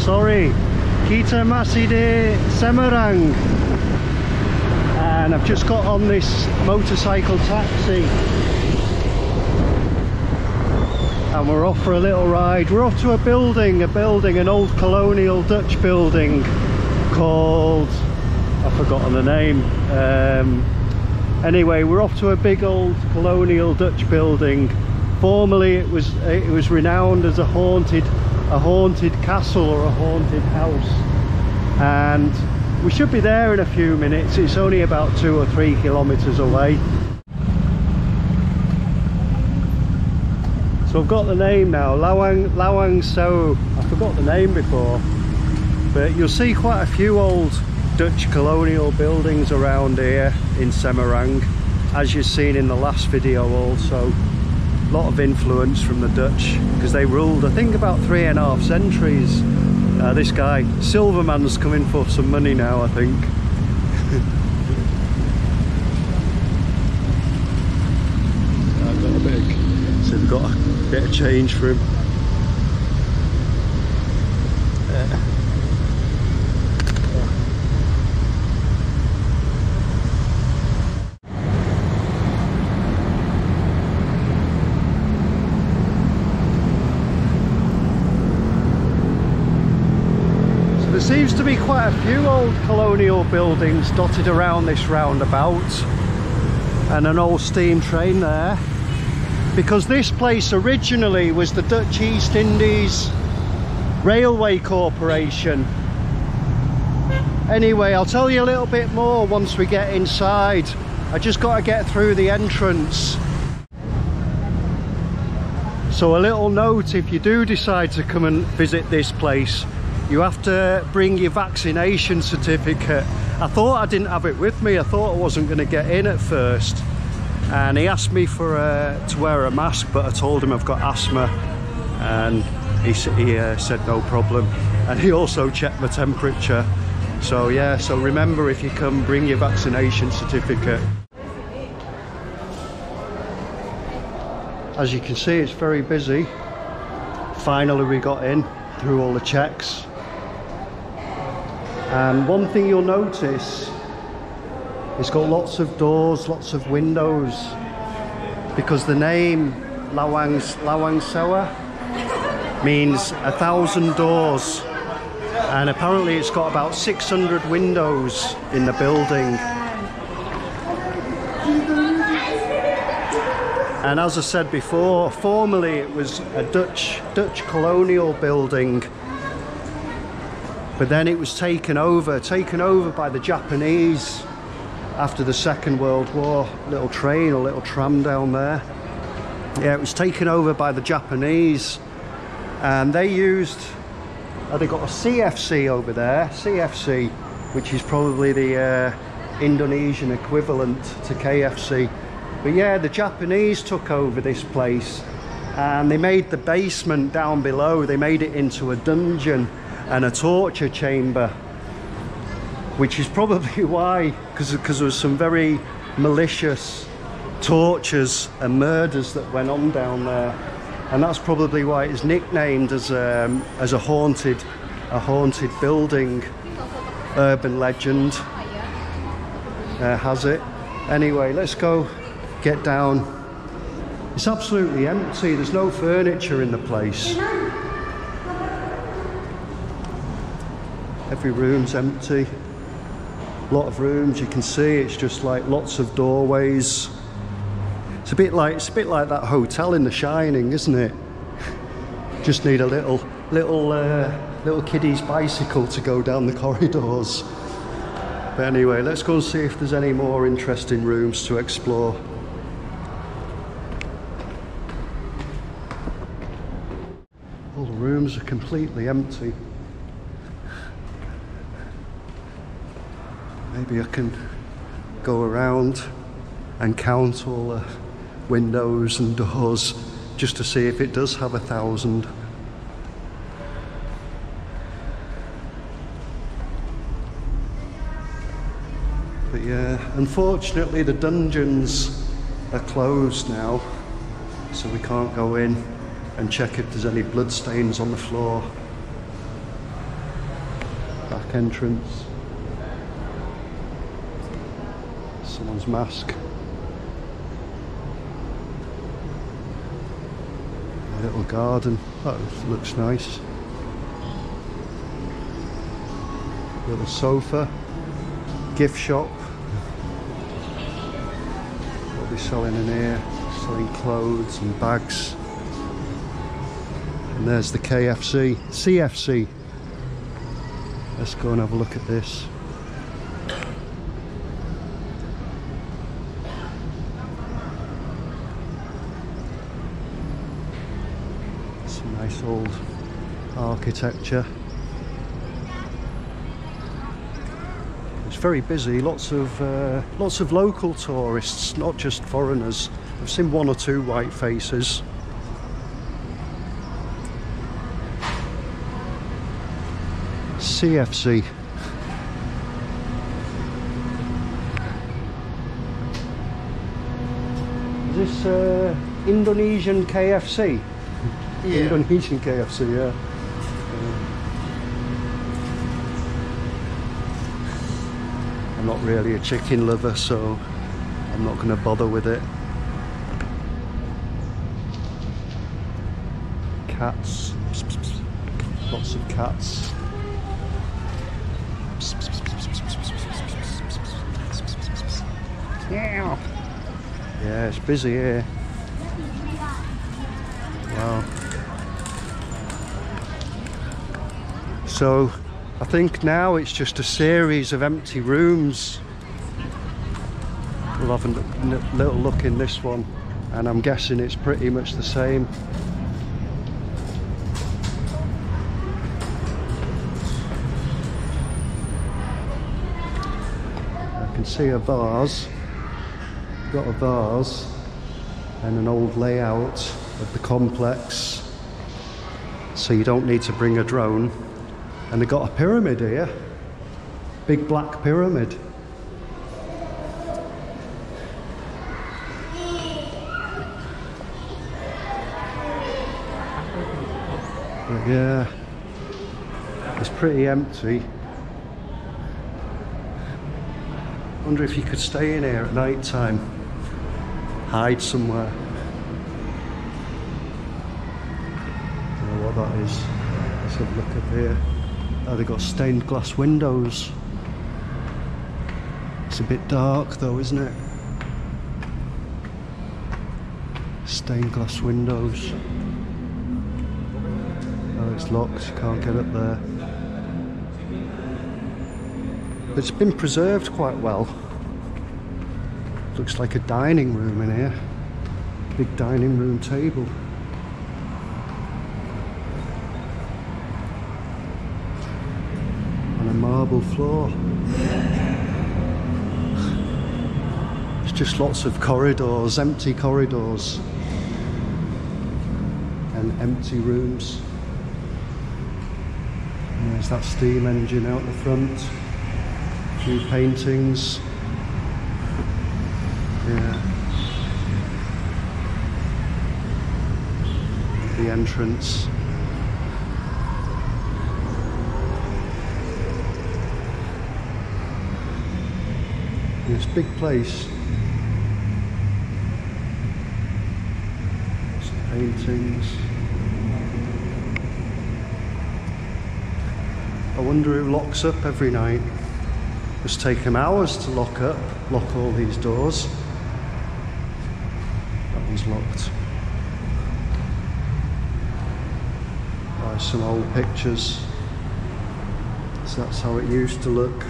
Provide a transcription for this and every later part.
sorry. Kita masih di Semarang. And I've just got on this motorcycle taxi. And we're off for a little ride. We're off to a building, an old colonial Dutch building called, I've forgotten the name. Anyway, we're off to a big old colonial Dutch building. Formerly it was renowned as a haunted castle or a haunted house, and we should be there in a few minutes. It's only about 2 or 3 kilometers away. So I've got the name now, Lawang Sewu. I forgot the name before, but you'll see quite a few old Dutch colonial buildings around here in Semarang, as you've seen in the last video also. A lot of influence from the Dutch, because they ruled, I think, about 3.5 centuries. This guy, Silverman's coming for some money now, I think. I've got a bit, so we've got a bit of change for him. There seems to be quite a few old colonial buildings dotted around this roundabout, and an old steam train there, because this place originally was the Dutch East Indies Railway Corporation. Anyway, I'll tell you a little bit more once we get inside. I just got to get through the entrance. So a little note, if you do decide to come and visit this place, you have to bring your vaccination certificate. I thought I didn't have it with me. I thought I wasn't going to get in at first. And he asked me for to wear a mask, but I told him I've got asthma. And he said no problem. And he also checked my temperature. So yeah, so remember, if you come, bring your vaccination certificate. As you can see, it's very busy. Finally we got in through all the checks. And one thing you'll notice, it's got lots of doors, lots of windows, because the name Lawang Sewu means 1,000 doors, and apparently it's got about 600 windows in the building. And as I said before, formerly it was a Dutch colonial building, but then it was taken over by the Japanese after the Second World War. Little train or little tram down there. Yeah, it was taken over by the Japanese, and they used, they got a CFC over there, CFC, which is probably the Indonesian equivalent to KFC. But yeah, the Japanese took over this place, and they made the basement down below, they made it into a dungeon and a torture chamber, which is probably why, because there was some very malicious tortures and murders that went on down there, and that's probably why it's nicknamed as a haunted building. Urban legend has it. Anyway, let's go get down. It's absolutely empty. There's no furniture in the place. Every room's empty. A lot of rooms, you can see it's just like lots of doorways. It's a bit like that hotel in The Shining, isn't it? Just need a little kiddie's bicycle to go down the corridors. But anyway, let's go and see if there's any more interesting rooms to explore. All the rooms are completely empty. Maybe I can go around and count all the windows and doors just to see if it does have 1,000. But yeah, unfortunately the dungeons are closed now, so we can't go in and check if there's any bloodstains on the floor. Back entrance. Someone's mask. A little garden. That looks nice. Little sofa. Gift shop. What are they selling in here? Selling clothes and bags. And there's the KFC. CFC. Let's go and have a look at this. Some nice old architecture. It's very busy. Lots of local tourists, not just foreigners. I've seen one or two white faces. CFC. Is this Indonesian KFC? Yeah. Indonesian KFC, yeah. I'm not really a chicken lover, so I'm not going to bother with it. Cats. Lots of cats. Yeah, it's busy here. Wow. So I think now it's just a series of empty rooms. We'll have a little look in this one, and I'm guessing it's pretty much the same. I can see a vase. Got a vase and an old layout of the complex, so you don't need to bring a drone. And they've got a pyramid here, big black pyramid. But yeah, it's pretty empty. Wonder if you could stay in here at night time, hide somewhere. Don't know what that is. Let's have a look up here. Oh, they've got stained glass windows. It's a bit dark though, isn't it? Stained glass windows. Oh, it's locked, you can't get up there. But it's been preserved quite well. Looks like a dining room in here. Big dining room table. And a marble floor. It's just lots of corridors, empty corridors. And empty rooms. And there's that steam engine out the front. A few paintings. Yeah. The entrance. And this big place. Some paintings. I wonder who locks up every night. Must take them hours to lock all these doors. That one's locked. There's some old pictures. So that's how it used to look,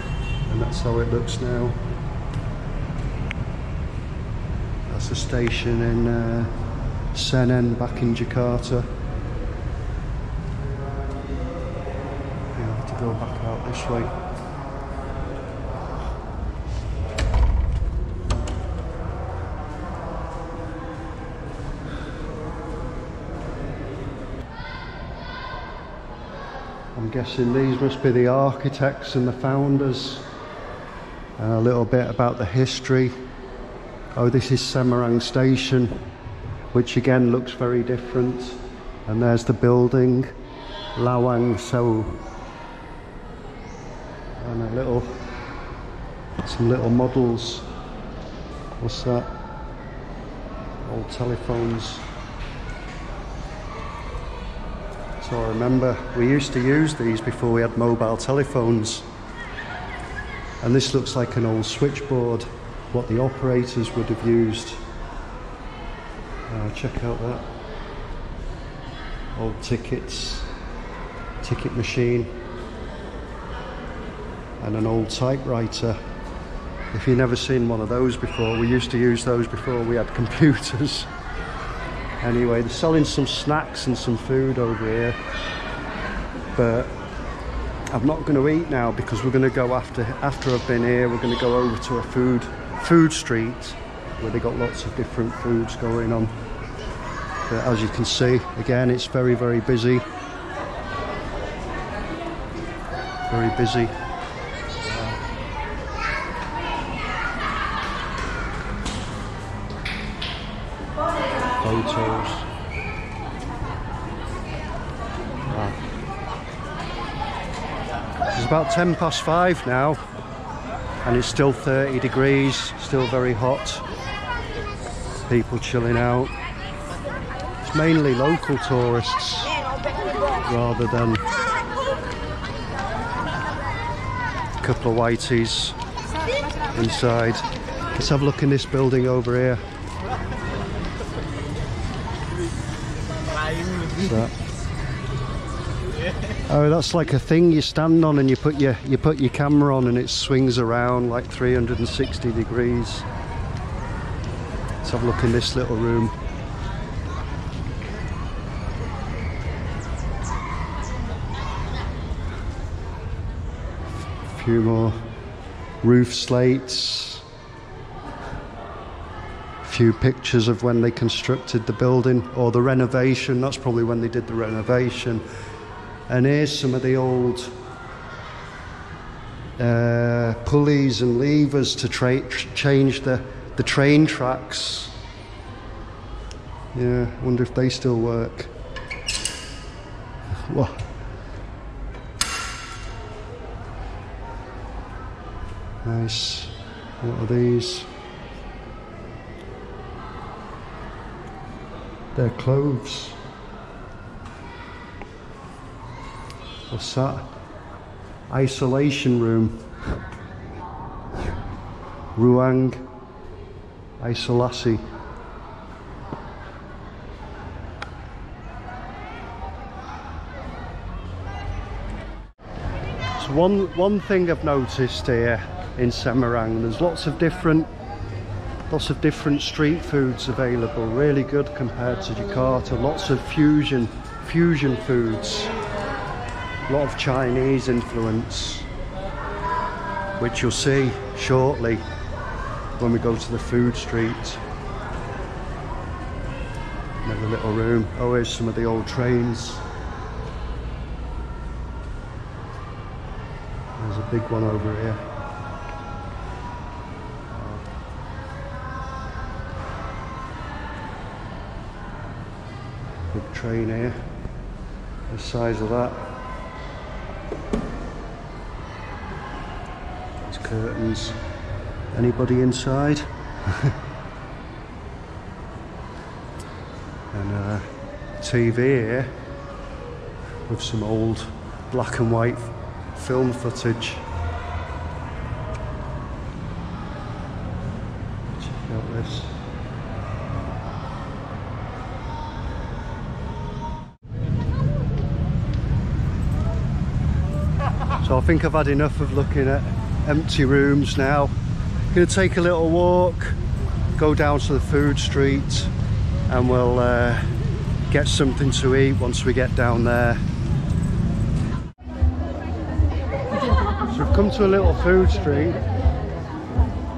and that's how it looks now. That's a station in Semarang, back in Jakarta. You have to go back out this way. I'm guessing these must be the architects and the founders. And a little bit about the history. Oh, this is Semarang Station, which again looks very different. And there's the building, Lawang Sewu. And some little models. What's that? Old telephones. So I remember we used to use these before we had mobile telephones. And this looks like an old switchboard, what the operators would have used. Check out that. Old tickets, ticket machine, and an old typewriter. If you've never seen one of those before, we used to use those before we had computers. Anyway, they're selling some snacks and some food over here, but I'm not going to eat now because we're going to go after I've been here. We're going to go over to a food street where they got lots of different foods going on. But as you can see, again, it's very, very busy. Very busy. Photos. Wow. It's about 5:10 now, and it's still 30 degrees, still very hot. People chilling out. It's mainly local tourists rather than a couple of whiteys inside. Let's have a look in this building over here. What's that? Oh, that's like a thing you stand on and you put your camera on and it swings around like 360 degrees. Let's have a look in this little room. A few more roof slates. Few pictures of when they constructed the building or the renovation. That's probably when they did the renovation. And here's some of the old pulleys and levers to change the train tracks. Yeah, I wonder if they still work. What? Nice. What are these? They're clothes. What's that? Isolation room. Ruang Isolasi. So one thing I've noticed here in Semarang, there's lots of different street foods available. Really good compared to Jakarta. Lots of fusion foods. A lot of Chinese influence, which you'll see shortly when we go to the food street. Another little room. Oh, here's some of the old trains. There's a big one over here. Big train here. The size of that. Curtains. Anybody inside? And a TV here with some old black and white film footage. Check out this. So I think I've had enough of looking at empty rooms now. Gonna take a little walk, go down to the food street, and we'll get something to eat once we get down there. So we've come to a little food street,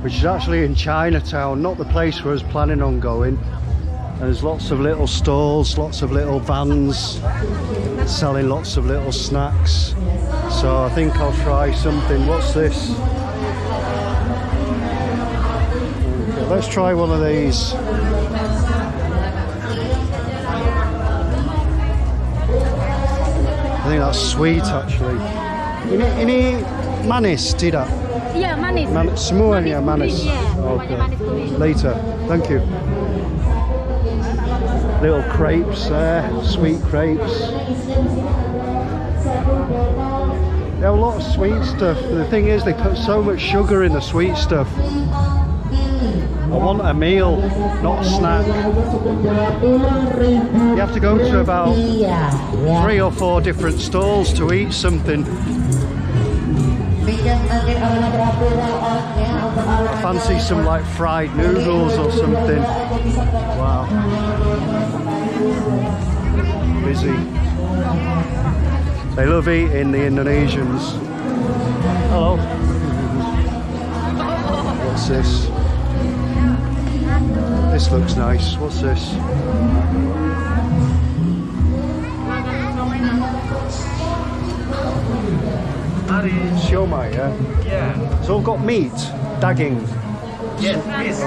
which is actually in Chinatown, not the place where I was planning on going. And there's lots of little stalls, lots of little vans selling lots of little snacks. So I think I'll try something. What's this? Okay, let's try one of these. I think that's sweet actually. Ini Manis, tidak? Iya, manis. Semuanya manis. Iya, semuanya Okay. manis kuning. Later, thank you. Little crepes there, sweet crepes. They have a lot of sweet stuff. The thing is, they put so much sugar in the sweet stuff. I want a meal, not a snack. You have to go to about 3 or 4 different stalls to eat something. I fancy some like fried noodles or something. Wow. Busy. They love eating, the Indonesians. Hello. What's this? This looks nice. What's this? Siomai, yeah? Yeah. It's all got meat, daging. Yes, fish.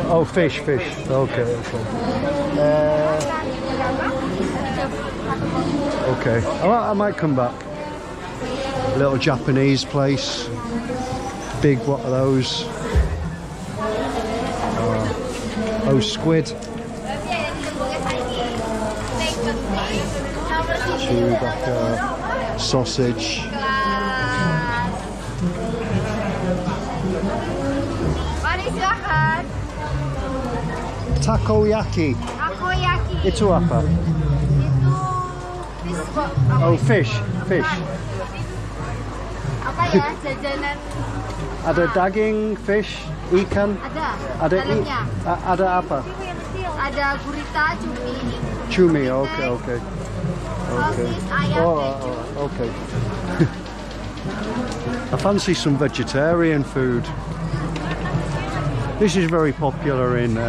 Oh, fish. Okay. Okay. I might come back. Little Japanese place. Big, what are those? Oh, squid. Chewbacca, sausage. Takoyaki. Takoyaki. Itu apa? Oh, fish. Apa ya, jajanan? Ada daging, fish, ikan. Ada. Dalamnya. Ada apa? Ada gurita, cumi. Cumi. Okay. Sosis, ayam, Okay. I fancy some vegetarian food. This is very popular in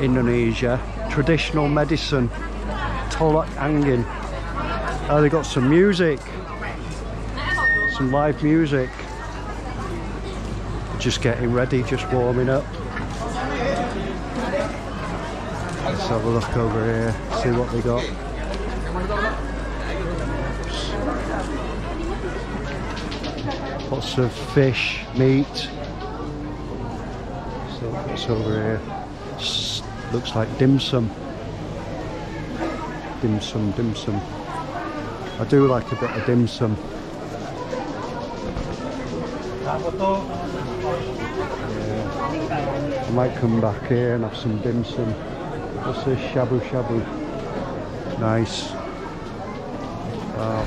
Indonesia. Traditional medicine, tolak angin. Oh, they got some music, some live music. Just getting ready, just warming up. Let's have a look over here, see what they got. Lots of fish, meat. So what's over here? Looks like dim sum. Dim sum. I do like a bit of dim sum. Yeah. I might come back here and have some dim sum. What's this? Shabu shabu. Nice. Wow.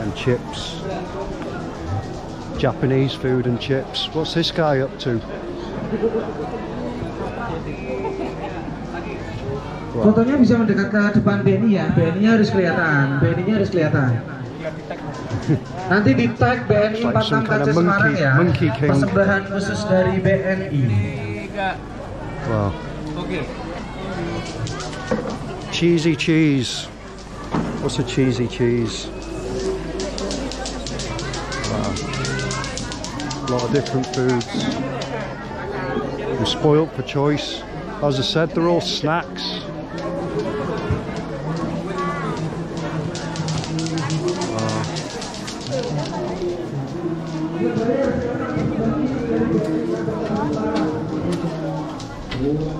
And chips. Japanese food and chips. What's this guy up to? Wow. Fotonya bisa mendekat ke depan BNI ya. BNI-nya harus kelihatan. Nanti di tag BNI 46 KC Semarang ya. Persembahan khusus dari BNI. Wow. Cheesy cheese. What's a cheesy cheese? Wow. A lot of different foods. We're spoilt for choice. As I said, they're all snacks.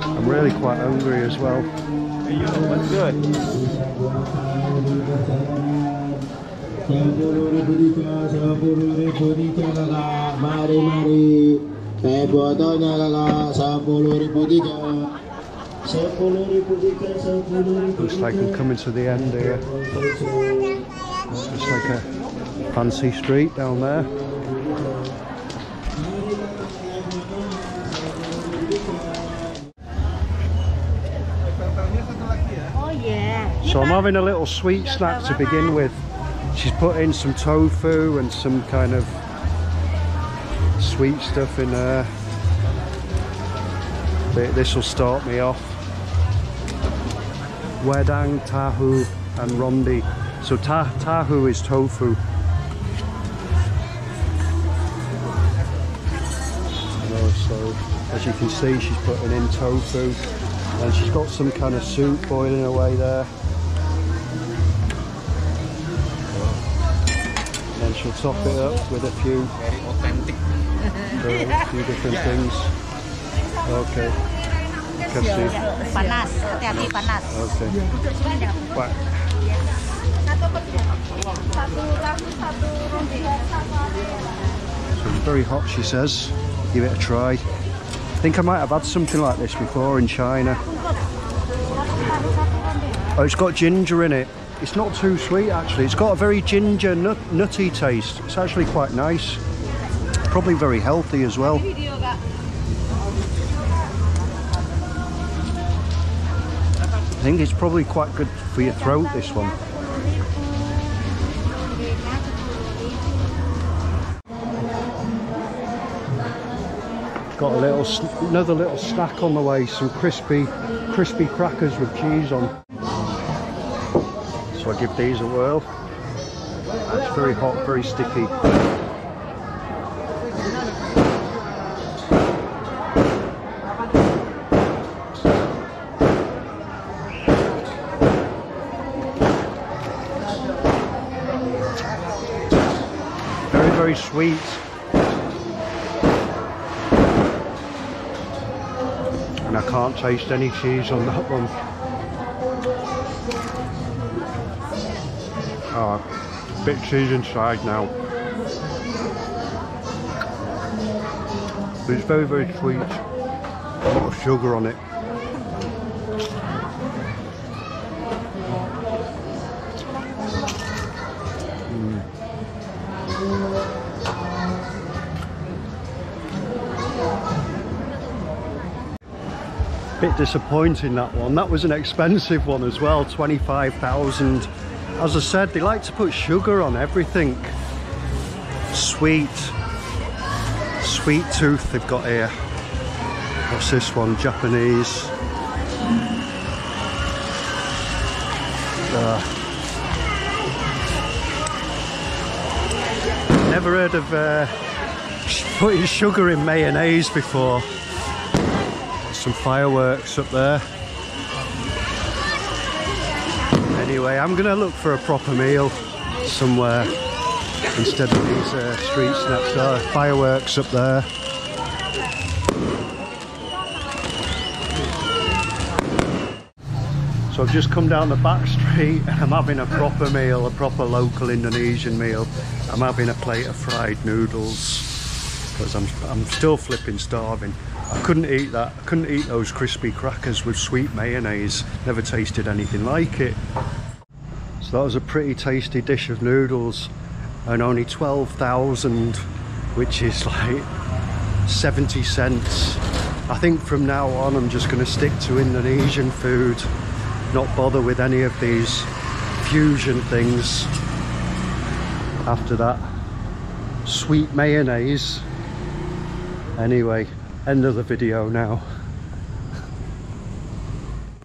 I'm really quite hungry as well. What's good? Mari. Botolnya kakak 10.000 tiga. 10.000 tiga, 10.000. Looks like I'm coming to the end here. It's just like a fancy street down there. Oh yeah. So I'm having a little sweet snack to begin with. She's put in some tofu and some kind of sweet stuff in there. This will start me off. Wedang, tahu and rondi. So tahu is tofu. So as you can see, she's putting in tofu and she's got some kind of soup boiling away there. Then she'll top it up with a few, Very authentic. few different things. Okay. Kasih. Panas, hati-hati panas. Okay. Wah. So it's very hot, she says. Give it a try. I think I might have had something like this before in China. Oh, it's got ginger in it. It's not too sweet actually. It's got a very ginger, nutty taste. It's actually quite nice. Probably very healthy as well. I think it's probably quite good for your throat, this one. Got a little, another little snack on the way. Some crispy crackers with cheese on. So I give these a whirl. It's very hot, very sticky. Very sweet. And I can't taste any cheese on that one. Oh, bit of cheese inside now. But it's very, very sweet. A lot of sugar on it. Bit disappointing, that one. That was an expensive one as well, 25,000. As I said, they like to put sugar on everything. Sweet tooth they've got here. What's this one? Japanese. Never heard of putting sugar in mayonnaise before. Some fireworks up there. Anyway, I'm gonna look for a proper meal somewhere instead of these street snacks. Fireworks up there. So I've just come down the back street and I'm having a proper meal, a proper local Indonesian meal. I'm having a plate of fried noodles because I'm still flipping starving. I couldn't eat that. I couldn't eat those crispy crackers with sweet mayonnaise. Never tasted anything like it. So that was a pretty tasty dish of noodles and only 12,000, which is like 70 cents. I think from now on I'm just going to stick to Indonesian food, not bother with any of these fusion things. After that sweet mayonnaise. Anyway, end of the video now.